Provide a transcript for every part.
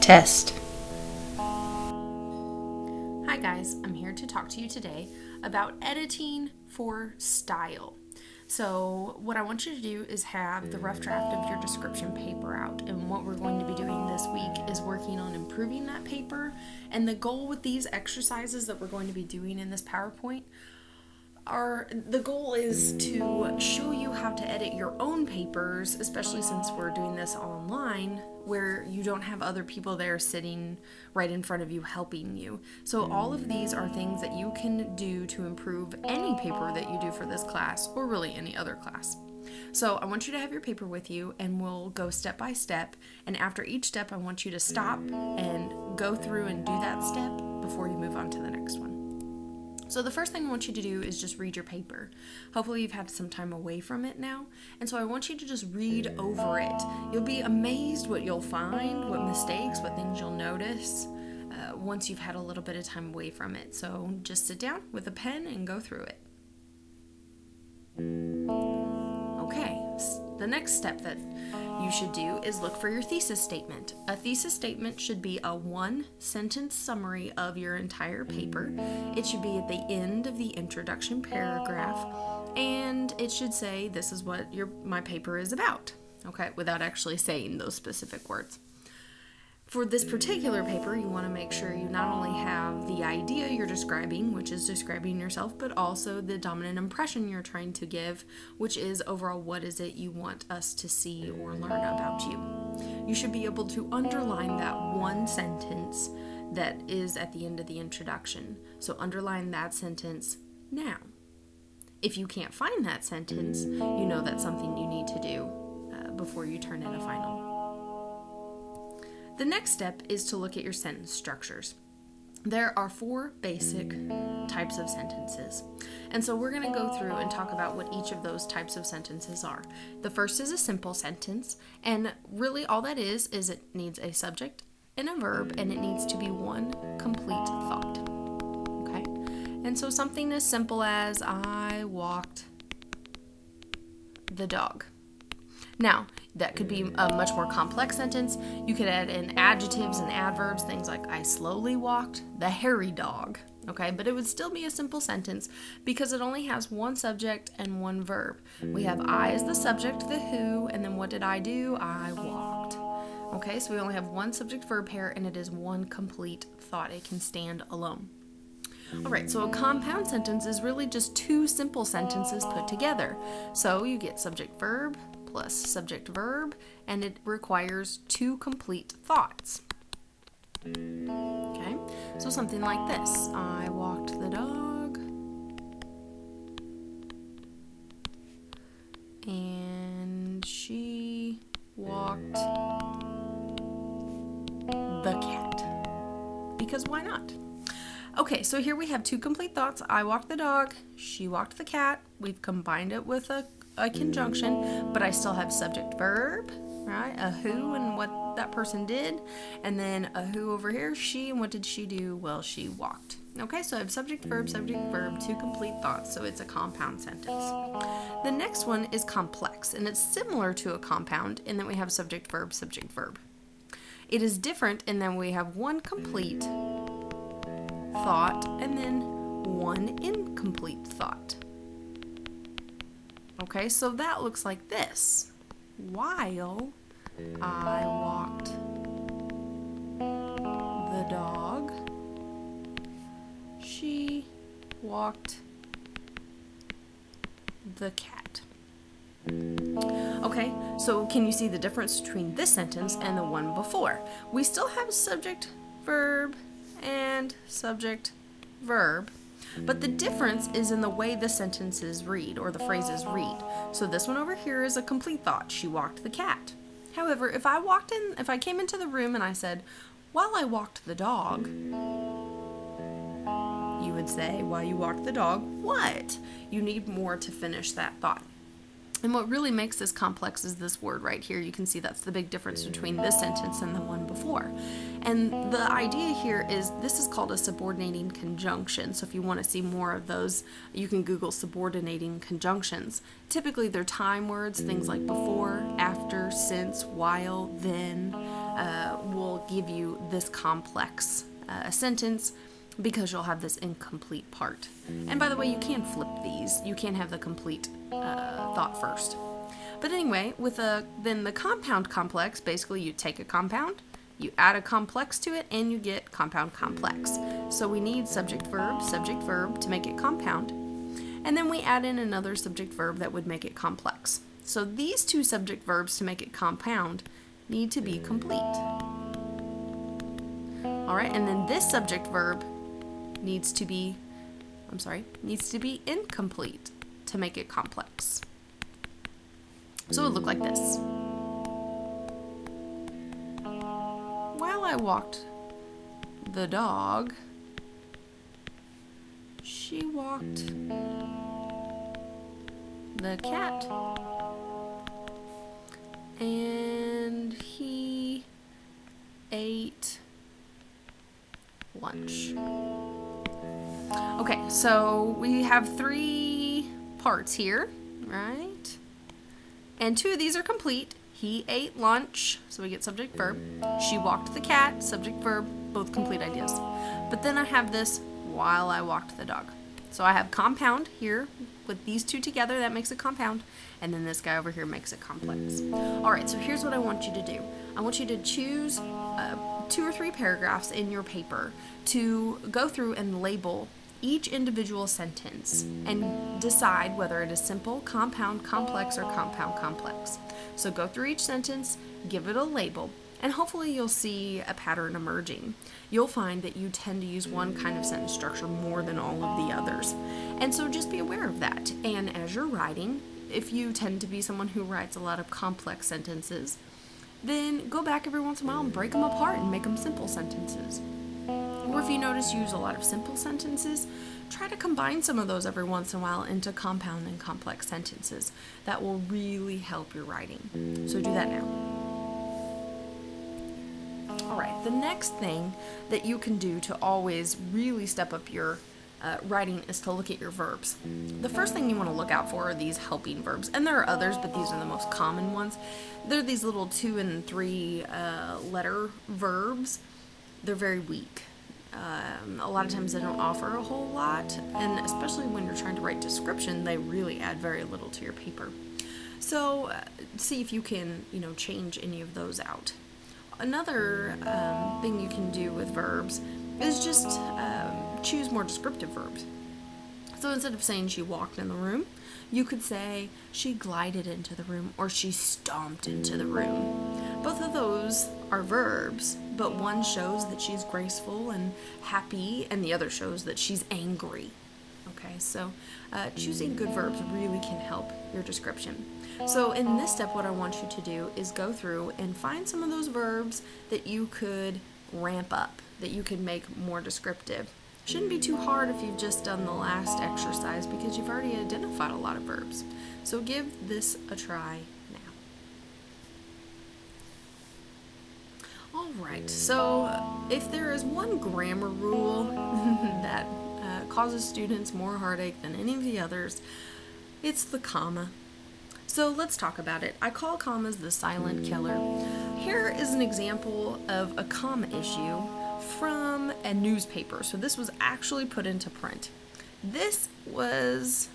Test. Hi guys, I'm here to talk to you today about editing for style. So what I want you to do is have the rough draft of your description paper out, and what we're going to be doing this week is working on improving that paper. And the goal with these exercises that we're going to be doing in this PowerPoint the goal is to show you how to edit your own papers, especially since we're doing this online where you don't have other people there sitting right in front of you helping you. So all of these are things that you can do to improve any paper that you do for this class, or really any other class. So I want you to have your paper with you, and we'll go step by step, and after each step I want you to stop and go through and do that step before you move on to the next one. So the first thing I want you to do is just read your paper. Hopefully you've had some time away from it now, and so I want you to just read over it. You'll be amazed what you'll find, what mistakes, what things you'll notice once you've had a little bit of time away from it. So just sit down with a pen and go through it. Okay, the next step that you should do is look for your thesis statement. A thesis statement should be a one-sentence summary of your entire paper. It should be at the end of the introduction paragraph, and it should say, this is what my paper is about, okay, without actually saying those specific words. For this particular paper, you want to make sure you not only have the idea you're describing, which is describing yourself, but also the dominant impression you're trying to give, which is overall what is it you want us to see or learn about you. You should be able to underline that one sentence that is at the end of the introduction. So underline that sentence now. If you can't find that sentence, you know that's something you need to do before you turn in a final. The next step is to look at your sentence structures. There are 4 basic types of sentences, and so we're going to go through and talk about what each of those types of sentences are. The first is a simple sentence, and really all that is it needs a subject and a verb, and it needs to be one complete thought. Okay? And so something as simple as, I walked the dog. Now, that could be a much more complex sentence. You could add in adjectives and adverbs, things like, I slowly walked the hairy dog, okay? But it would still be a simple sentence because it only has one subject and one verb. We have I as the subject, the who, and then what did I do? I walked. Okay, so we only have one subject-verb pair, and it is one complete thought. It can stand alone. All right, so a compound sentence is really just 2 simple sentences put together. So you get subject-verb plus subject-verb, and it requires 2 complete thoughts. Okay, so something like this. I walked the dog, and she walked the cat. Because why not? Okay, so here we have 2 complete thoughts. I walked the dog, she walked the cat. We've combined it with a conjunction, but I still have subject verb, right? A who and what that person did, and then a who over here, she, and what did she do? Well, she walked. Okay, so I have subject verb, 2 complete thoughts, so it's a compound sentence. The next one is complex, and it's similar to a compound in that we have subject verb. It is different in that we have one complete thought and then one incomplete thought. Okay, so that looks like this. While I walked the dog, she walked the cat. Okay, so can you see the difference between this sentence and the one before? We still have subject, verb, and subject, verb. But the difference is in the way the sentences read, or the phrases read. So this one over here is a complete thought. She walked the cat. However, if I came into the room and I said, while I walked the dog, you would say, while you walked the dog, what? You need more to finish that thought. And what really makes this complex is this word right here. You can see that's the big difference between this sentence and the one before. And the idea here is this is called a subordinating conjunction. So if you want to see more of those, you can Google subordinating conjunctions. Typically they're time words, things like before, after, since, while, then, will won't give you this complex sentence because you'll have this incomplete part. And by the way, you can flip these. You can have the complete thought first. But anyway, with then the compound complex, basically you take a compound, you add a complex to it, and you get compound complex. So we need subject verb to make it compound. And then we add in another subject verb that would make it complex. So these two subject verbs to make it compound need to be complete. All right, and then this subject verb needs to be incomplete to make it complex. So it would look like this. While I walked the dog, she walked the cat, and he ate lunch. Okay, so we have 3 parts here, right? And 2 of these are complete. He ate lunch, so we get subject verb. She walked the cat, subject verb, both complete ideas. But then I have this while I walked the dog. So I have compound here with these 2 together, that makes a compound, and then this guy over here makes it complex. All right, so here's what I want you to do. I want you to choose 2 or 3 paragraphs in your paper to go through and label each individual sentence and decide whether it is simple, compound, complex, or compound complex. So go through each sentence, give it a label, and hopefully you'll see a pattern emerging. You'll find that you tend to use one kind of sentence structure more than all of the others. And so just be aware of that. And as you're writing, if you tend to be someone who writes a lot of complex sentences, then go back every once in a while and break them apart and make them simple sentences. Or if you notice you use a lot of simple sentences, try to combine some of those every once in a while into compound and complex sentences. That will really help your writing. So do that now. All right, the next thing that you can do to always really step up your writing is to look at your verbs. The first thing you want to look out for are these helping verbs, and there are others, but these are the most common ones. They're these little 2 and 3 letter verbs. They're very weak. A lot of times they don't offer a whole lot, and especially when you're trying to write description, they really add very little to your paper. So see if you can, change any of those out. Another thing you can do with verbs is just choose more descriptive verbs. So instead of saying she walked in the room, you could say she glided into the room or she stomped into the room. Both of those are verbs, but one shows that she's graceful and happy, and the other shows that she's angry. Okay, so choosing good verbs really can help your description. So in this step, what I want you to do is go through and find some of those verbs that you could ramp up, that you could make more descriptive. Shouldn't be too hard if you've just done the last exercise because you've already identified a lot of verbs. So give this a try now. Alright, so if there is one grammar rule that causes students more heartache than any of the others, it's the comma. So let's talk about it. I call commas the silent killer. Here is an example of a comma issue from a newspaper. So this was actually put into print. This was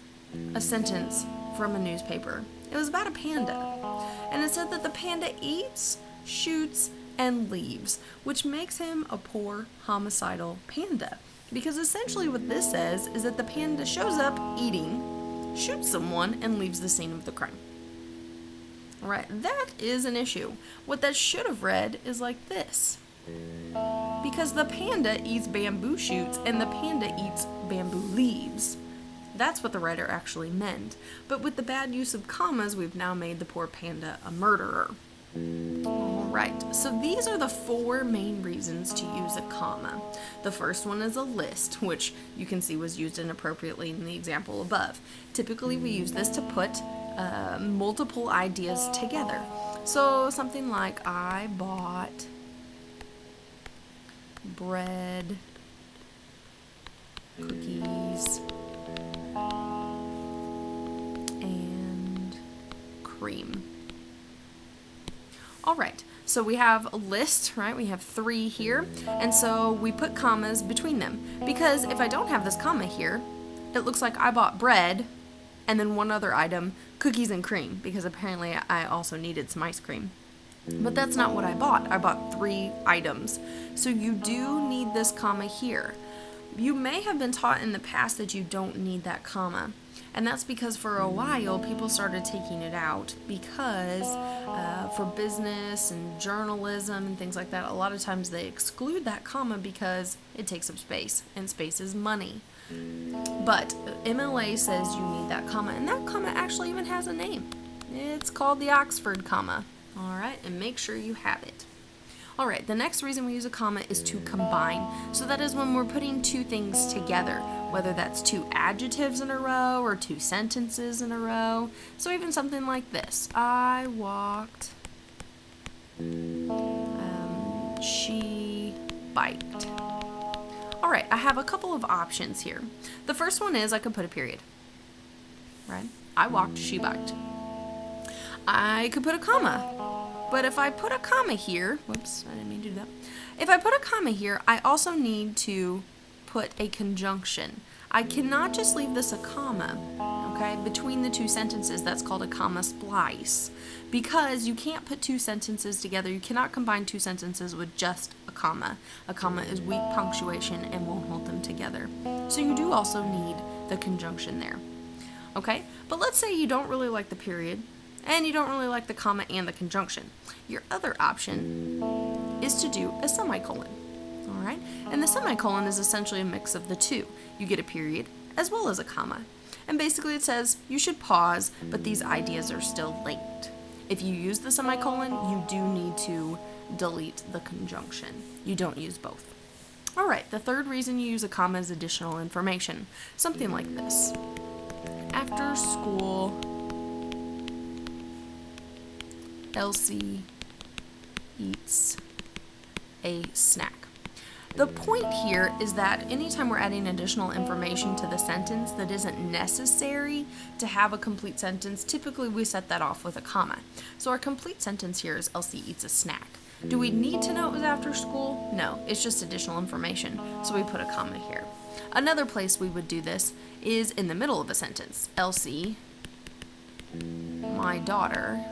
a sentence from a newspaper. It was about a panda. And it said that the panda eats, shoots, and leaves, which makes him a poor homicidal panda. Because essentially what this says is that the panda shows up eating, shoots someone, and leaves the scene of the crime. Alright, that is an issue. What that should have read is like this. Because the panda eats bamboo shoots and the panda eats bamboo leaves. That's what the writer actually meant. But with the bad use of commas, we've now made the poor panda a murderer. Alright, so these are the 4 main reasons to use a comma. The first one is a list, which you can see was used inappropriately in the example above. Typically we use this to put multiple ideas together. So something like, I bought bread, cookies, and cream. Alright, So we have a list, right? We have 3 here, and so we put commas between them. Because if I don't have this comma here, it looks like I bought bread and then one other item, cookies and cream, because apparently I also needed some ice cream. But that's not what I bought. I bought 3 items. So you do need this comma here. You may have been taught in the past that you don't need that comma. And that's because for a while people started taking it out because for business and journalism and things like that, a lot of times they exclude that comma because it takes up space, and space is money. But MLA says you need that comma, and that comma actually even has a name. It's called the Oxford comma. All right, and make sure you have it. All right, the next reason we use a comma is to combine. So that is when we're putting 2 things together, whether that's 2 adjectives in a row or 2 sentences in a row. So even something like this: I walked, she biked. All right, I have a couple of options here. The first one is I could put a period, right? I walked, she biked. I could put a comma. But if I put a comma here, whoops, I didn't mean to do that. If I put a comma here, I also need to put a conjunction. I cannot just leave this a comma, okay, between the 2 sentences. That's called a comma splice, because you can't put 2 sentences together. You cannot combine 2 sentences with just a comma. A comma is weak punctuation and won't hold them together. So you do also need the conjunction there, okay? But let's say you don't really like the period, and you don't really like the comma and the conjunction. Your other option is to do a semicolon. All right? And the semicolon is essentially a mix of the 2. You get a period as well as a comma. And basically it says you should pause, but these ideas are still linked. If you use the semicolon, you do need to delete the conjunction. You don't use both. All right, the third reason you use a comma is additional information. Something like this: after school, Elsie eats a snack. The point here is that anytime we're adding additional information to the sentence that isn't necessary to have a complete sentence, typically we set that off with a comma. So our complete sentence here is Elsie eats a snack. Do we need to know it was after school? No, it's just additional information, so we put a comma here. Another place we would do this is in the middle of a sentence. Elsie, my daughter,